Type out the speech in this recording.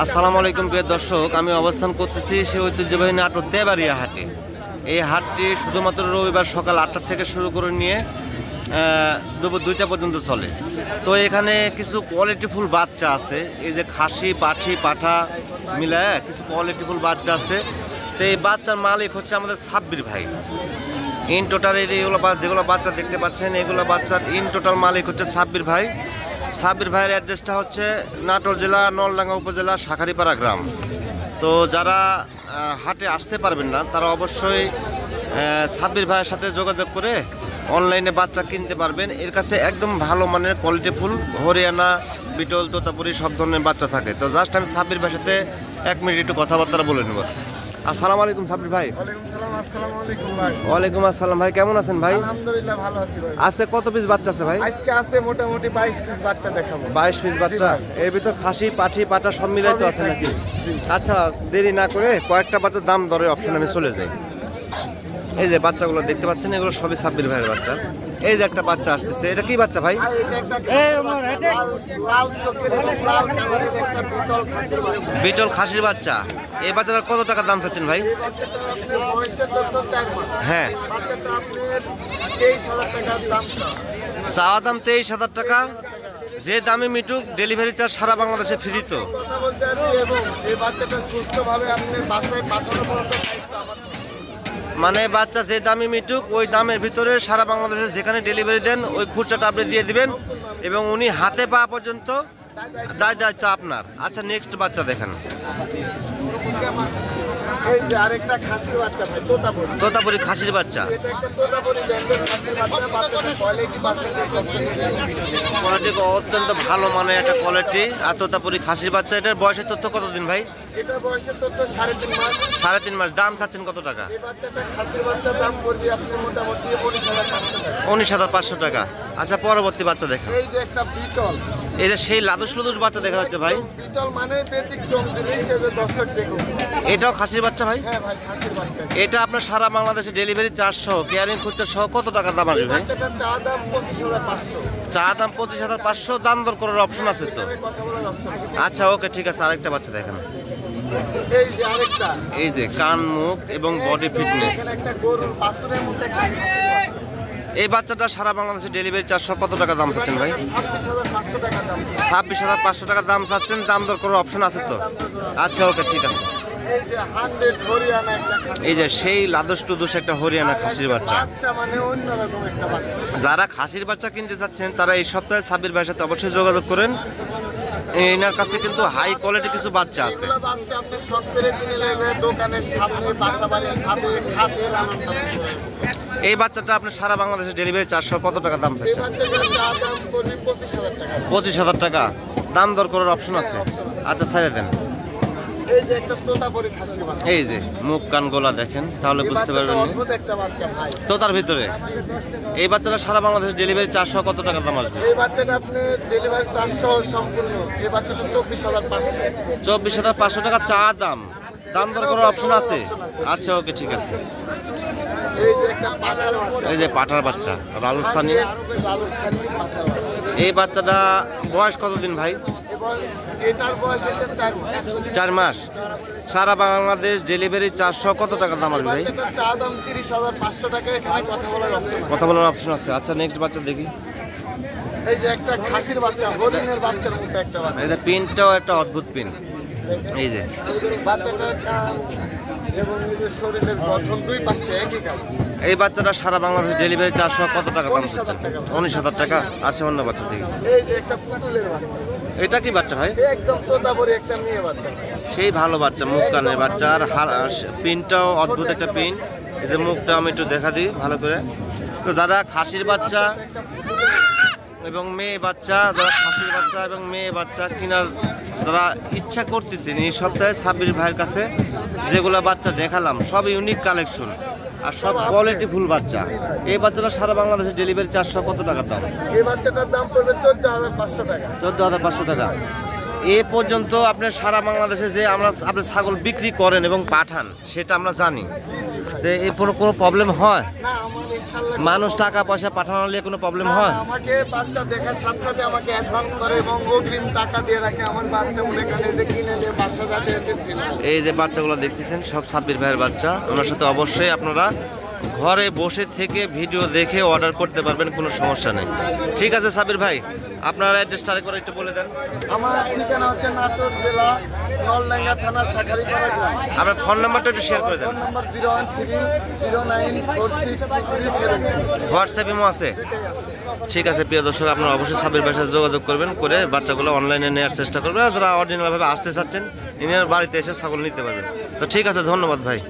আসসালামু আলাইকুম প্রিয় দর্শক, আমি অবস্থান করতেছি সেই ঐতিহ্যবাহী নাটোর দেবাড়িয়া হাটে। এই হাটটি শুধুমাত্র রবিবার সকাল 8টা থেকে শুরু করে নিয়ে দুপুর 2টা পর্যন্ত চলে। তো এখানে কিছু কোয়ালিটিফুল বাচ্চা আছে, এই যে খাসি পাঠি পাঠা মিলায় কিছু কোয়ালিটিফুল বাচ্চা আছে। তো এই বাচ্চার মালিক হচ্ছে আমাদের সাব্বির ভাই। ইন টোটাল যেগুলো বাচ্চা দেখতে পাচ্ছেন, এগুলো বাচ্চার ইন টোটাল মালিক হচ্ছে সাব্বির ভাই। সাব্বির ভাইয়ের অ্যাড্রেসটা হচ্ছে নাটোর জেলা নলডাঙ্গা উপজেলা শাখারিপাড়া গ্রাম। তো যারা হাটে আসতে পারবেন না তারা অবশ্যই সাব্বির ভাইয়ের সাথে যোগাযোগ করে অনলাইনে বাচ্চা কিনতে পারবেন। এর কাছে একদম ভালো মানের কোয়ালিটিফুল হরিয়ানা, বিটল, তোতাপুরি সব ধরনের বাচ্চা থাকে। তো জাস্ট আমি সাব্বির ভাইয়ের সাথে 1 মিনিট একটু কথাবার্তা বলে নেব। আসসালামু আলাইকুম সাব্বির ভাই। ওয়ালাইকুম আসসালাম ভাই, কেমন আছেন ভাই? আলহামদুলিল্লাহ ভালো আছি ভাই। আজকে কত পিস বাচ্চা আছে ভাই? আজকে আছে মোটামুটি 22 পিস বাচ্চা দেখাবো। 22 পিস বাচ্চা, এর ভিতর খাসি পাঠি পাটা সব মিলাই তো আছে নাকি? আচ্ছা, দেরি না করে কয়েকটা বাচ্চার দাম দরে অপশন আমি চলে যাই। এই যে বাচ্চাগুলো দেখতে পাচ্ছেন, এগুলো সবই সাব্বির ভাইয়ের বাচ্চা। এই যে একটা বাচ্চা আসতেছে, এটা কি বাচ্চা ভাই? বিটল খাসির বাচ্চা। এই বাচ্চাটার কত টাকা দাম চাচ্ছেন ভাই? হ্যাঁ, চাওয়া দাম 23,000 টাকা। যে দামে মিটুক, ডেলিভারি চার্জ সারা বাংলাদেশে ফ্রি। তো মানে বাচ্চা যে দামে মিটুক ওই দামের ভিতরে সারা বাংলাদেশে যেখানে ডেলিভারি দেন ওই খুচরাটা আপনি দিয়ে দিবেন এবং উনি হাতে পাওয়া পর্যন্ত দায়িত্ব আপনার। আচ্ছা, নেক্সট বাচ্চা দেখেন। এই যে আরেকটা খাসির বাচ্চা ভাই, তোতাপুরি খাসির বাচ্চা। এটা একটা তোতাপুরি ব্যান্ডের খাসির বাচ্চা। বাচ্চাটা কোয়ালিটি অত্যন্ত ভালো মানের একটা কোয়ালিটি। আর তোতাপুরি খাসির বাচ্চা, এটার বয়সের তথ্য কতদিন ভাই? এটা বয়সের তথ্য 3.5 মাস। 3.5 মাস। দাম চাচ্ছেন কত টাকা? এই বাচ্চাটা খাসির বাচ্চা দাম পড়বে আপনি মোটামুটি 19,500 টাকা। 19,500 টাকা। আচ্ছা, পরবর্তী বাচ্চা দেখেন। এই যে একটা বিটল, এই যে সেই লাদুস বাচ্চা দেখা যাচ্ছে ভাই। বিটল মানে ব্যতিক্রম জিনিস, এই যে দর্শক দেখুন। এটাও খাসির বাচ্চা ভাই? হ্যাঁ ভাই, খাসির বাচ্চা। এটা আপনার সারা বাংলাদেশে ডেলিভারি চার্জ সহ কেয়ারিং খুচরা সহ কত টাকা দাম আসবে ভাই? বাচ্চাটার চা দাম 25,500। চা দাম 25,500। দাম দর করার অপশন আছে তো? কথা বলার অপশন। আচ্ছা, ওকে, ঠিক আছে। আরেকটা বাচ্চা দেখেন। এই যে আরেকটা, এই যে কান, মুখ এবং বডি ফিটনেস। এখানে একটা গরুর বাছুরের মধ্যে একটা খাসির বাচ্চা। এই বাচ্চাটা সারা বাংলাদেশে ডেলিভারি চার্জ সহ কত টাকা দাম চাচ্ছেন ভাই? 26,500 টাকা দাম। 26,500 টাকা দাম চাচ্ছেন। দাম দর করার অপশন আছে তো? আচ্ছা, ওকে, ঠিক আছে। এই যে 100 হরিয়ানা একটা খাসি। এই যে সেই লাদুস টুদুস একটা হরিয়ানা খাসির বাচ্চা। বাচ্চা মানে অন্যরকম একটা বাচ্চা। যারা খাসির বাচ্চা কিনতে চাচ্ছেন তারা এই সপ্তাহে সাব্বির ভাইয়ের সাথে অবশ্যই যোগাযোগ করেন। এনার কাছে কিন্তু হাই কোয়ালিটি কিছু বাচ্চা আছে। এগুলো বাচ্চা আপনি শখ করে কিনে নেবেন দোকানের সামনে, বাসাবাড়ির সামনে, খাটের আনন্দ। এই বাচ্চাটা আপনার সারা বাংলাদেশে ডেলিভারি 400 কত টাকা দাম এই চাচ্ছেন? বাচ্চাটার চা দাম পড়বে 25,000 টাকা। 25,000 টাকা। দাম দর করার অপশন আছে। আচ্ছা, ছাড়ে দেন। এই যে একটা তোতাপুরি খাসির বাচ্চা। এই যে মুখ কান গোলা দেখেন, তাহলে বুঝতে পারবেন। অদ্ভুত একটা বাচ্চা ভাই। তো তার ভিতরে এই বাচ্চাটা সারা বাংলাদেশে ডেলিভারি 400 কত টাকা দাম আসবে? এই বাচ্চাটা আপনি ডেলিভারি 400 সম্পূর্ণ। এই বাচ্চাটা 24,500। 24,500 টাকা চা দাম। দাম দর করার অপশন আছে? আচ্ছা, ওকে, ঠিক আছে। এই যে একটা পাঠার বাচ্চা। এই যে পাঠার বাচ্চা, রাজস্থানী। রাজস্থানী পাঠার বাচ্চা। এই বাচ্চাটা বয়স কতদিন ভাই? এবং এটার বয়স এটা 4 মাস। 4 মাস। সারা বাংলাদেশ ডেলিভারি 400 কত টাকা দাম আসবে ভাই? বাচ্চাটার চা দাম 30,500 টাকা। এখানে কথা বলার অপশন আছে। কথা বলার অপশন আছে। আচ্ছা, নেক্সট বাচ্চা দেখি। এই যে একটা খাসির বাচ্চা, হরিণের বাচ্চার মতো একটা বাচ্চা। এই যে পিনটাও একটা অদ্ভুত পিন। এই যে বাচ্চাটার কান এবং এই যে শরীরের গঠন দুই পাশে একই কান। এই বাচ্চাটা সারা বাংলাদেশ ডেলিভারি 400 কত টাকা দাম? 19,000 টাকা। 19,000 টাকা। আচ্ছা, অন্য বাচ্চা দেখি। এই যে একটা পুতুলের বাচ্চা। এটা কি বাচ্চা ভাই? একদম তোতাপুরি একটা মেয়ে বাচ্চা। সেই ভালো বাচ্চা, মুখ কানের বাচ্চা। আর পিনটাও অদ্ভুত একটা পিন। এই যে মুখটা আমি একটু দেখা দিই ভালো করে। তো যারা খাসির বাচ্চা এবং মেয়ে বাচ্চা, যারা খাসির বাচ্চা এবং মেয়ে বাচ্চা কেনার যারা ইচ্ছা করতেছেন, এই সপ্তাহে সাব্বির ভাইয়ের কাছে যেগুলো বাচ্চা দেখালাম সব ইউনিক কালেকশন আর সব কোয়ালিটি ফুল বাচ্চা। এই বাচ্চাটা সারা বাংলাদেশে ডেলিভারি 400 কত টাকা দাম? এই বাচ্চাটার দাম পড়বে 14,500 টাকা। 14,500 টাকা। এ পর্যন্ত আপনার সারা বাংলাদেশে যে আপনি ছাগল বিক্রি করেন এবং পাঠান সেটা আমরা জানি। তো এই কোনো প্রবলেম হয়? না, আমার ইনশাআল্লাহ মানুষ টাকা পয়সা পাঠানো হলে কোনো প্রবলেম হয়? আমাকে বাচ্চা দেখার সাথে সাথে আমাকে অ্যাডভান্স করে এবং অগ্রিম টাকা দিয়ে রাখে। আমার বাচ্চা এখানে যে কিনে নিয়ে বাসা যাতে ছিল। এই যে বাচ্চাগুলো দেখতেছেন সব সাব্বির ভাইয়ের বাচ্চা। ওনার সাথে অবশ্যই আপনারা ঘরে বসে থেকে ভিডিও দেখে অর্ডার করতে পারবেন, কোনো সমস্যা নেই। ঠিক আছে সাব্বির ভাই, আপনার অ্যাড্রেসটা আরেকবার একটু বলে দেন। আমার ঠিকানা হচ্ছে নাটোর জেলা নলডাঙ্গা থানা শাখারিপাড়া গ্রাম। আপনার ফোন নাম্বারটা একটু শেয়ার করে দেন। Phone number 01309462377। হোয়াটসঅ্যাপ ইমো আছে? ঠিক আছে প্রিয় দর্শক, আপনারা অবশ্যই সাব্বির ভাইয়ের সাথে যোগাযোগ করবেন, করে বাচ্চাগুলো অনলাইনে নেওয়ার চেষ্টা করবেন। আর যারা অরিজিনালভাবে আসতে চাচ্ছেন ইনার বাড়িতে এসে ছাগল নিতে পারবেন। তো ঠিক আছে, ধন্যবাদ ভাই।